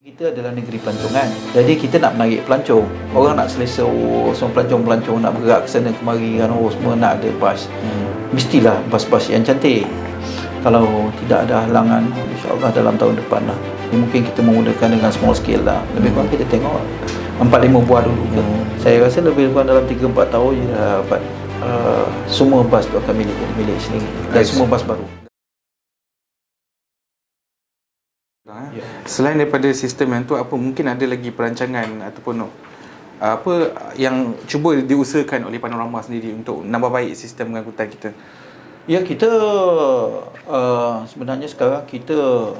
Kita adalah negeri pelancongan. Jadi kita nak menarik pelancong. Orang nak selesa, semua pelancong-pelancong nak bergerak ke sana kemari kan, semua nak ada bas. Mestilah bas-bas yang cantik. Kalau tidak ada halangan, insya-Allah dalam tahun depan lah. Mungkin kita memudahkan dengan small scale lah. Lebih kurang kita tengok 4-5 buah dulu. Saya rasa lebih kurang dalam 3-4 tahun je dah dapat semua bas tu akan milik sendiri. Dan semua bas baru. Ya. Selain daripada sistem yang tu, apa mungkin ada lagi perancangan ataupun apa yang cuba diusahakan oleh Panorama sendiri untuk nambah baik sistem pengangkutan kita? Ya, kita sebenarnya sekarang kita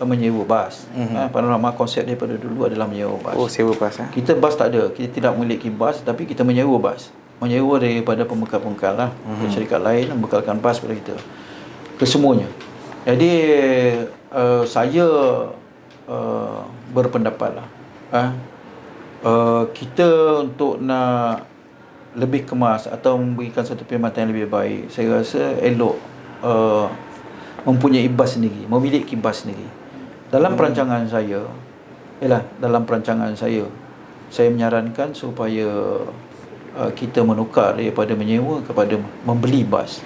menyewa bas. Panorama konsep daripada dulu adalah menyewa bas. Oh, sewa bas. Kita bas tak ada. Kita tidak memiliki bas, tapi kita menyewa bas. Menyewa daripada pembekal-pembekal lah. Syarikat lain membekalkan bas kepada kita. Kesemuanya. Jadi saya berpendapat lah, kita untuk nak lebih kemas atau memberikan satu perkhidmatan yang lebih baik, saya rasa elok mempunyai bas sendiri, memiliki bas sendiri. Dalam perancangan saya, saya menyarankan supaya kita menukar daripada menyewa kepada membeli bas.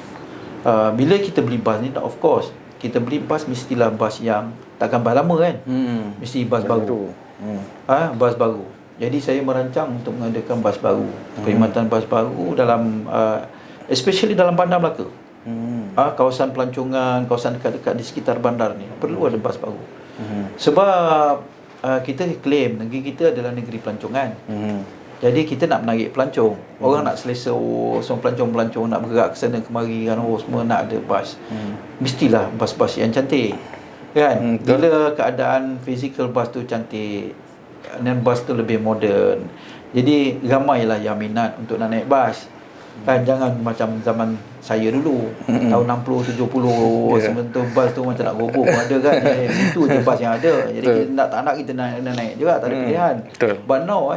Bila kita beli bas ni, of course kita beli bas mestilah bas yang takkan bas lama kan. Mesti bas baru. Bas baru. Jadi saya merancang untuk mengadakan bas baru. Perkhidmatan bas baru dalam especially dalam Bandar Melaka. Kawasan pelancongan, kawasan dekat-dekat di sekitar bandar ni perlu ada bas baru. Sebab kita claim negeri kita adalah negeri pelancongan. Jadi kita nak menarik pelancong. Orang nak selesa, semua pelancong-pelancong nak bergerak ke sana kemari kan, semua nak ada bas. Mestilah bas-bas yang cantik. Kan? Bila keadaan fizikal bas tu cantik dan bas tu lebih moden, jadi ramailah yang minat untuk nak naik bas. Kan, jangan macam zaman saya dulu, tahun 60 70 sebentar bas tu macam nak roboh pun ada kan. Itu je bas yang ada. Jadi kita tak nak kita naik juga, tak ada pilihan. But now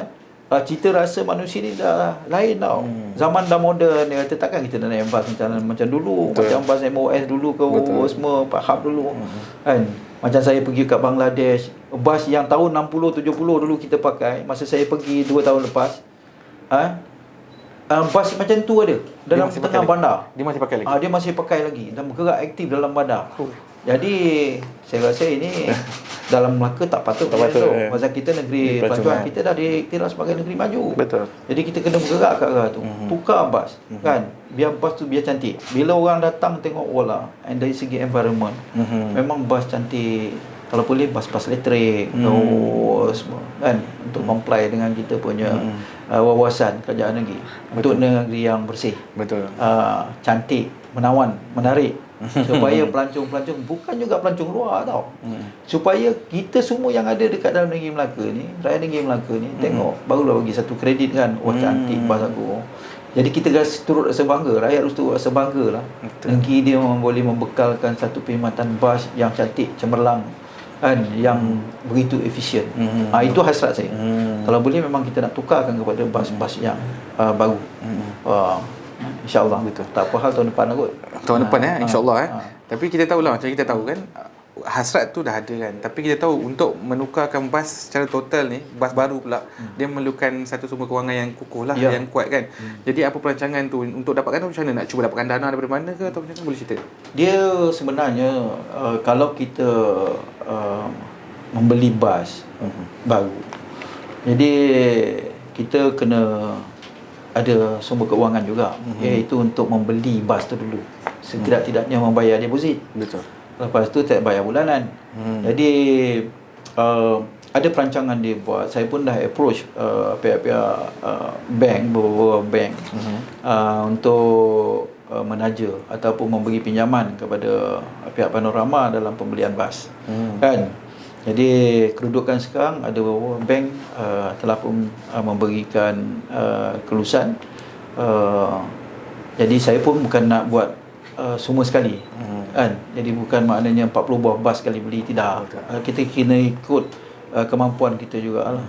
cita rasa manusia ni dah lain tau. Zaman dah moden, dia kata takkan kita nak naik bas macam dulu. Macam bas MOS dulu ke, semua Hub dulu. Kan? Macam saya pergi kat Bangladesh, bas yang tahun 60 70 dulu kita pakai, masa saya pergi 2 tahun lepas, bas macam tu ada dalam tengah bandar. Dia masih pakai lagi. Dia masih pakai lagi dan bergerak aktif dalam bandar. Jadi saya rasa ini dalam Melaka tak patut. Pasal kita negeri pelancongan, kita dah diiktiraf sebagai negeri maju. Betul. Jadi kita kena bergerak ke arah tu. Tukar bas, kan? Biar bas tu biar cantik. Bila orang datang tengok wala, and dari segi environment, memang bas cantik. Kalau boleh bas-bas elektrik, semua kan, untuk comply dengan kita punya wawasan kerajaan negeri. Untuk negeri yang bersih. Betul. Cantik, menawan, menarik. Supaya pelancong-pelancong, bukan juga pelancong luar tau, supaya kita semua yang ada dekat dalam negeri Melaka ni, rakyat negeri Melaka ni, tengok, barulah bagi satu kredit kan. Cantik bas aku. Jadi kita turut rasa bangga, rakyat harus turut rasa bangga lah. Negeri dia boleh membekalkan satu perkhidmatan bas yang cantik, cemerlang kan, yang begitu efisien. Itu hasrat saya. Kalau boleh memang kita nak tukarkan kepada bas-bas yang baru. InsyaAllah. Betul. Tak apa hal tahun depan lah kot. Tahun depan insyaAllah. Tapi kita tahulah, macam kita tahu kan, hasrat tu dah ada kan. Tapi kita tahu untuk menukarkan bas secara total ni, bas baru pula, dia memerlukan satu sumber kewangan yang kukuh lah, yang kuat kan. Jadi apa perancangan tu untuk dapatkan tu macam mana? Nak cuba dapatkan dana daripada mana ke, atau macam mana, boleh cerita? Dia sebenarnya kalau kita membeli bas baru, jadi kita kena ada sumber keuangan juga, iaitu untuk membeli bas tu dulu. Setidak-tidaknya membayar deposit. Betul. Lepas tu tak bayar bulanan. Jadi ada perancangan dia buat. Saya pun dah approach pihak-pihak bank, beberapa bank, untuk menaja ataupun memberi pinjaman kepada pihak Panorama dalam pembelian bas. Kan? Jadi kedudukan sekarang ada beberapa bank telah pun memberikan kelulusan. Jadi saya pun bukan nak buat semua sekali, kan? Jadi bukan maknanya 40 buah bas sekali beli, tidak. Kita kena ikut kemampuan kita juga lah.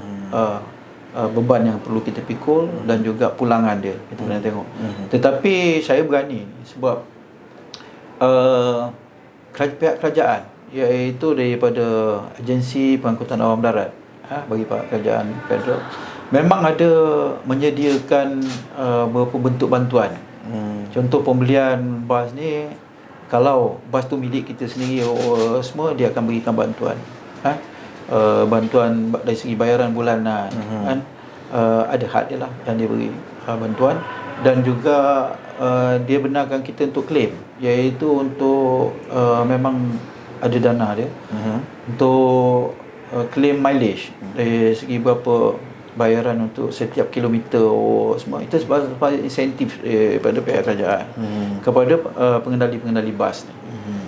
Beban yang perlu kita pikul dan juga pulangan dia, kita kena tengok. Tetapi saya berani sebab pihak kerajaan iaitu daripada Agensi Pengangkutan Awam Darat, bagi kerajaan federal. Memang ada menyediakan beberapa bentuk bantuan. Contoh pembelian bas ni, kalau bas tu milik kita sendiri semua, dia akan berikan bantuan. Bantuan dari segi bayaran bulanan, kan? Ada had dia lah yang dia beri bantuan. Dan juga dia benarkan kita untuk claim, iaitu untuk memang ada dana dia untuk claim mileage dari segi berapa bayaran untuk setiap kilometer semua. Itu sebagai insentif daripada pihak kerajaan kepada pengendali-pengendali bas ni.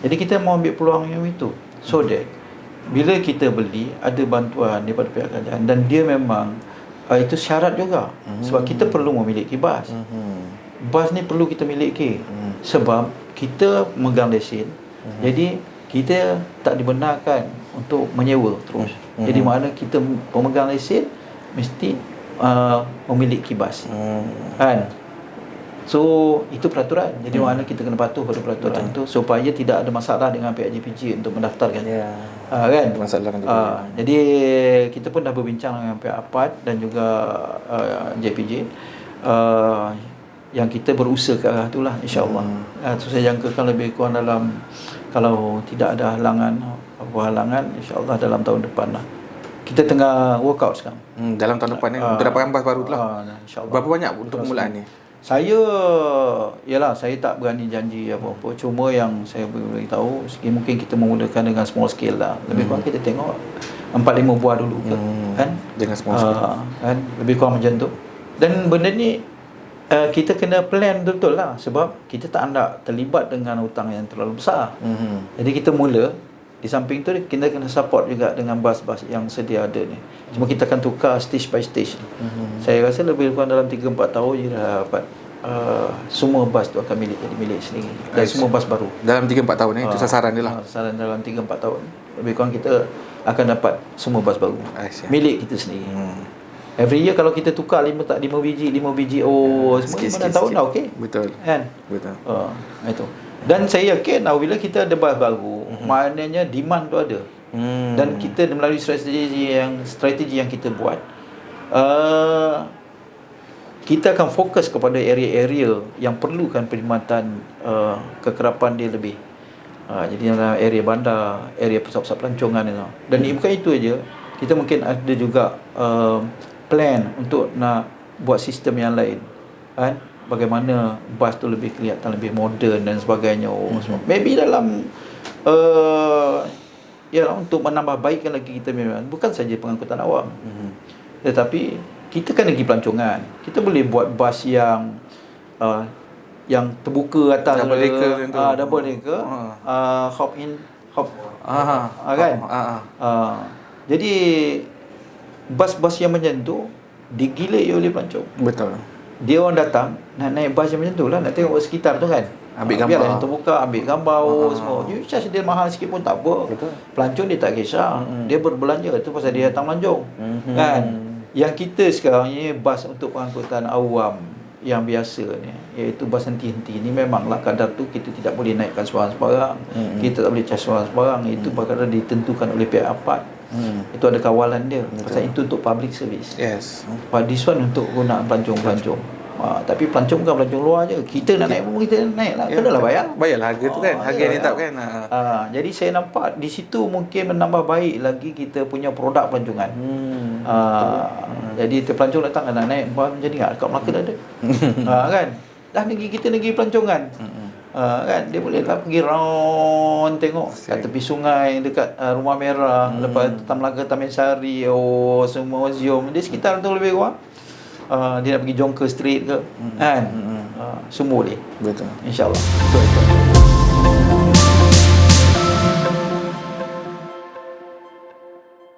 Jadi kita mau ambil peluang yang itu, so that bila kita beli ada bantuan daripada pihak kerajaan, dan dia memang itu syarat juga. Sebab kita perlu memiliki bas. Bas ni perlu kita miliki sebab kita memegang lesen. Jadi kita tak dibenarkan untuk menyewa terus. Jadi makna kita pemegang lesen mesti memiliki bas. Kan? So itu peraturan. Jadi makna kita kena patuh pada peraturan itu supaya tidak ada masalah dengan pihak JPJ untuk mendaftarkan. Kan? Masalah kan jadi kita pun dah berbincang dengan pihak APAD dan juga JPJ. Yang kita berusaha ke arah itulah, insya-Allah. So saya jangkakan lebih kurang dalam, kalau tidak ada halangan, insya-Allah dalam tahun depan lah. Kita tengah workout sekarang. Dalam tahun depan ni untuk dapatkan bas baru tu lah. Insya-Allah. Berapa banyak untuk permulaan ni? Saya tak berani janji apa-apa. Cuma yang saya boleh tahu, mungkin kita memulakan dengan small scale lah. Lebih kurang kita tengok 4-5 buah dulu ke, kan? Dengan small scale. Kan? Lebih kurang macam tu. Dan benda ni kita kena plan betul lah, sebab kita tak nak terlibat dengan hutang yang terlalu besar. Jadi kita mula, di samping tu kita kena support juga dengan bas-bas yang sedia ada ni. Cuma kita akan tukar stage by stage. Saya rasa lebih kurang dalam 3-4 tahun je dah dapat semua bas tu akan jadi milik sendiri. Dan semua bas baru. Dalam 3-4 tahun ni, itu sasaran dia lah. Sasaran dalam 3-4 tahun. Lebih kurang kita akan dapat semua bas baru. Milik kita sendiri. Every year kalau kita tukar 5 biji semua 5 tahun dah okey. Betul. Kan? Betul. Itu. Dan saya yakin bila kita ada bas baru, maknanya demand tu ada. Dan kita melalui strategi yang kita buat, kita akan fokus kepada area-area yang perlukan perkhidmatan kekerapan dia lebih. Jadi dalam area bandar, area pusat-pusat pelancongan itu. Dan bukan itu aja, kita mungkin ada juga plan untuk nak buat sistem yang lain, kan? Bagaimana bas tu lebih kelihatan lebih moden dan sebagainya. Maybe dalam untuk menambah baikkan lagi kita, memang bukan saja pengangkutan awam, tetapi kita kan lagi pelancongan. Kita boleh buat bas yang terbuka atas, double decker, hop in hop, kan? Jadi bas-bas yang macam tu digilai oleh pelancong. Betul. Dia orang datang nak naik bas yang macam tu lah, nak tengok sekitar tu kan, ambil gambar, biarlah yang terbuka, ambil gambar semua. You charge dia mahal sikit pun tak apa. Betul. Pelancong dia tak kisah. Dia berbelanja tu pasal dia datang melancong. Kan? Yang kita sekarang ni bas untuk pengangkutan awam yang biasa ni, iaitu bas henti-henti ni, memanglah kadar tu kita tidak boleh naikkan sebarang-sebarang. Kita tak boleh charge sebarang-sebarang. Itu perkara ditentukan oleh pihak APAD. Itu ada kawalan dia. Pasal itu untuk public service. Yes. This one untuk gunaan pelancong-pelancong. Tapi pelancong bukan pelancong luar je. Kita nak naik pun kita naik lah. Kenalah bayar. Bayarlah harga tu kan. Harga yang ditetapkan. Jadi saya nampak di situ mungkin menambah baik lagi kita punya produk pelancongan. Jadi pelancong datang nak naik macam ni kat Melaka dah ada. Kan? Dah negeri kita negeri pelancongan. Kan? Dia boleh lah pergi round tengok kat tepi sungai dekat Rumah Merah, lepas tu Melaka, Taman Sari, semua museum di sekitar tu lebih kurang. Dia nak pergi Jonker Street ke, kan? Semua boleh. Betul. InsyaAllah. Betul.